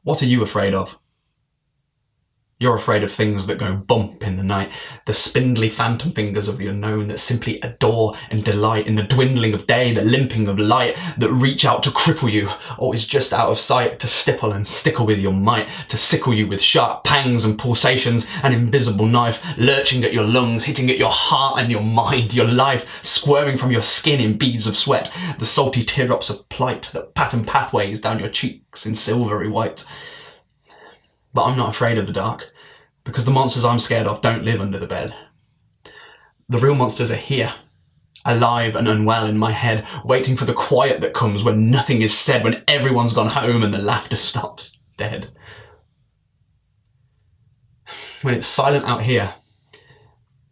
What are you afraid of? You're afraid of things that go bump in the night, the spindly phantom fingers of the unknown that simply adore and delight in the dwindling of day, the limping of light, that reach out to cripple you, always just out of sight, to stipple and stickle with your might, to sickle you with sharp pangs and pulsations, an invisible knife lurching at your lungs, hitting at your heart and your mind, your life squirming from your skin in beads of sweat, the salty teardrops of plight that pattern pathways down your cheeks in silvery white. But I'm not afraid of the dark, because the monsters I'm scared of don't live under the bed. The real monsters are here, alive and unwell in my head, waiting for the quiet that comes when nothing is said, when everyone's gone home and the laughter stops dead. When it's silent out here,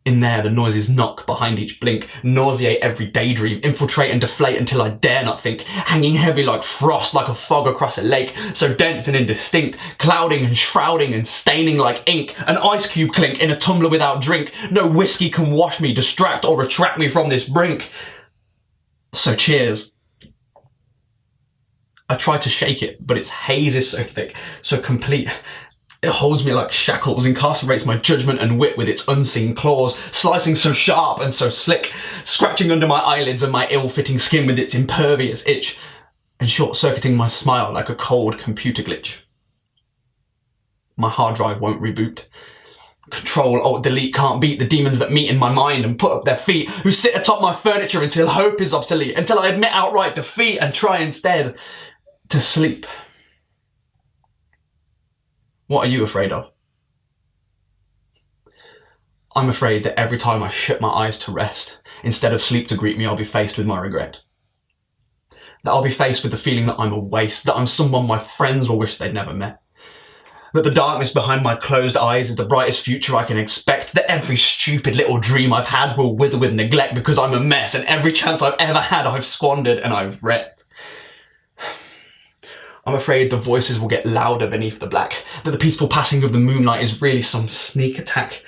in there the noises knock behind each blink, nauseate every daydream, infiltrate and deflate until I dare not think, hanging heavy like frost, like a fog across a lake, so dense and indistinct, clouding and shrouding and staining like ink, an ice cube clink in a tumbler without drink. No whiskey can wash me, distract or retract me from this brink. So cheers. I try to shake it, but its haze is so thick, so complete. It holds me like shackles, incarcerates my judgment and wit with its unseen claws, slicing so sharp and so slick, scratching under my eyelids and my ill-fitting skin with its impervious itch, and short-circuiting my smile like a cold computer glitch. My hard drive won't reboot. Control-Alt-Delete can't beat the demons that meet in my mind and put up their feet, who sit atop my furniture until hope is obsolete, until I admit outright defeat and try instead to sleep. What are you afraid of? I'm afraid that every time I shut my eyes to rest, instead of sleep to greet me, I'll be faced with my regret. That I'll be faced with the feeling that I'm a waste, that I'm someone my friends will wish they'd never met. That the darkness behind my closed eyes is the brightest future I can expect, that every stupid little dream I've had will wither with neglect because I'm a mess, and every chance I've ever had I've squandered and I've wrecked. I'm afraid the voices will get louder beneath the black, that the peaceful passing of the moonlight is really some sneak attack,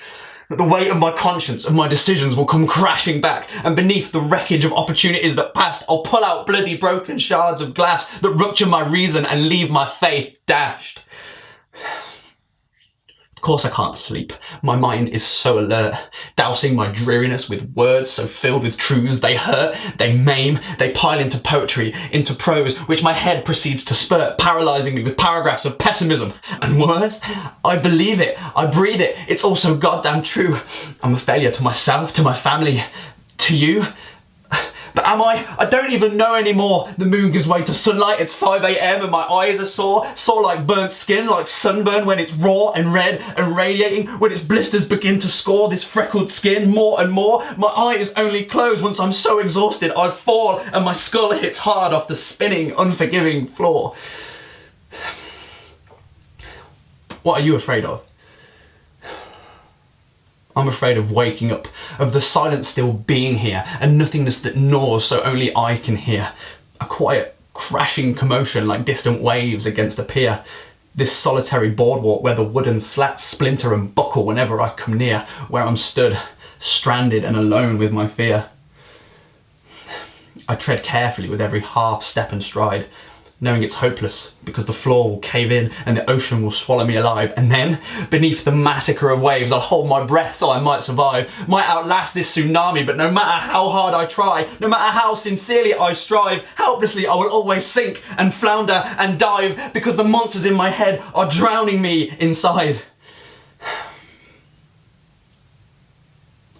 that the weight of my conscience, of my decisions will come crashing back, and beneath the wreckage of opportunities that passed, I'll pull out bloody broken shards of glass that rupture my reason and leave my faith dashed. Of course I can't sleep. My mind is so alert, dousing my dreariness with words so filled with truths they hurt, they maim, they pile into poetry, into prose, which my head proceeds to spurt, paralysing me with paragraphs of pessimism. And worse, I believe it, I breathe it, it's all so goddamn true. I'm a failure to myself, to my family, to you. But am I? I don't even know anymore. The moon gives way to sunlight, it's 5 AM and my eyes are sore like burnt skin, like sunburn when it's raw and red and radiating, when its blisters begin to score this freckled skin more and more. My eyes only close once I'm so exhausted I fall and my skull hits hard off the spinning, unforgiving floor. What are you afraid of? I'm afraid of waking up, of the silence still being here, and nothingness that gnaws so only I can hear. A quiet, crashing commotion like distant waves against a pier. This solitary boardwalk where the wooden slats splinter and buckle whenever I come near, where I'm stood, stranded and alone with my fear. I tread carefully with every half step and stride, knowing it's hopeless because the floor will cave in and the ocean will swallow me alive. And then, beneath the massacre of waves, I'll hold my breath so I might survive, might outlast this tsunami, but no matter how hard I try, no matter how sincerely I strive, helplessly I will always sink and flounder and dive because the monsters in my head are drowning me inside.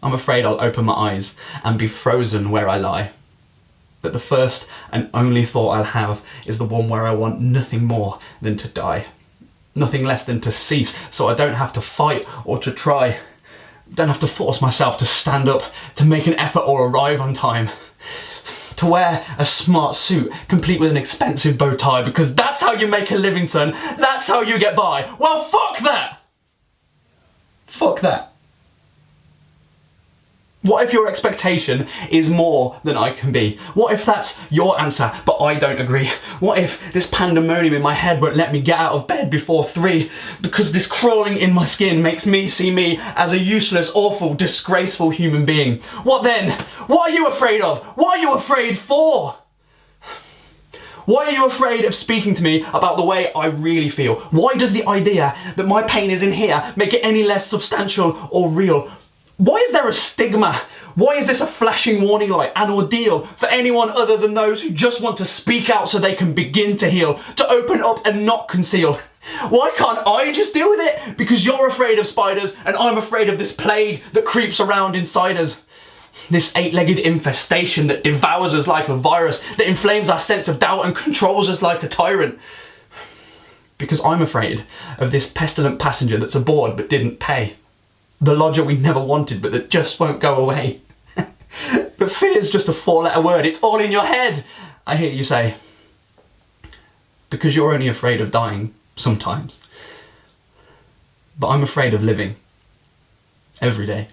I'm afraid I'll open my eyes and be frozen where I lie. That the first and only thought I'll have is the one where I want nothing more than to die. Nothing less than to cease, so I don't have to fight or to try. Don't have to force myself to stand up, to make an effort or arrive on time. To wear a smart suit, complete with an expensive bow tie, because that's how you make a living, son. That's how you get by. Well, fuck that! Fuck that. What if your expectation is more than I can be? What if that's your answer, but I don't agree? What if this pandemonium in my head won't let me get out of bed before 3? Because this crawling in my skin makes me see me as a useless, awful, disgraceful human being. What then? What are you afraid of? What are you afraid for? Why are you afraid of speaking to me about the way I really feel? Why does the idea that my pain is in here make it any less substantial or real? Why is there a stigma? Why is this a flashing warning light, an ordeal for anyone other than those who just want to speak out so they can begin to heal, to open up and not conceal? Why can't I just deal with it? Because you're afraid of spiders and I'm afraid of this plague that creeps around inside us. This eight-legged infestation that devours us like a virus, that inflames our sense of doubt and controls us like a tyrant. Because I'm afraid of this pestilent passenger that's aboard but didn't pay. The lodger we never wanted but that just won't go away. But fear's just a four-letter word, it's all in your head, I hear you say. Because you're only afraid of dying, sometimes. But I'm afraid of living. Every day.